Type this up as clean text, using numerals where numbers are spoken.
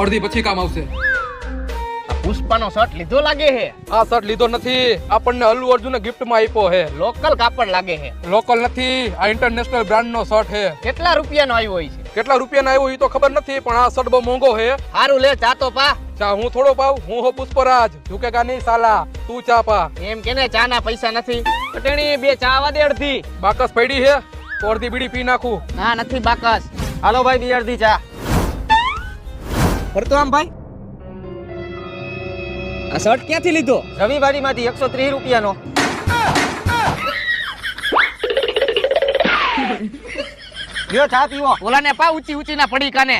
અડધી પછી કામ આવશે. પુષ્પાનો શર્ટ લીધો લાગે હે. આ શર્ટ લીધો નથી, આપણને અલ્લુ અર્જુને ગિફ્ટમાં આપ્યો હે. લોકલ કાપડ લાગે હે. લોકલ નથી, આ ઇન્ટરનેશનલ બ્રાન્ડનો શર્ટ હે. કેટલા રૂપિયાનો આવ્યો હોય છે? કેટલા રૂપિયાનો આવ્યો એ તો ખબર નથી, પણ આ શર્ટ બહુ મોંઘો હે. હારું લે, ચા તો પા. ચા હું થોડો પાવ, હું હો પુષ્પરાજ, ઝુકેગા નહીં સાલા. તું ચા પા. એમ કેને ચા ના પૈસા નથી. પટેણી બે ચા આવા દે અડધી. બાકસ પડી હે તો અડધી બીડી પી નાખું. ના નથી બાકસ. હાલો ભાઈ બે અડધી ચા. ફરતો આમ ભાઈ, આ શર્ટ ક્યાંથી લીધો? રવિવારીમાંથી 130 રૂપિયાનો. લ્યો ચા પીવો. ઓલાને પા ઊંચી ઊંચી ના પડી કાને.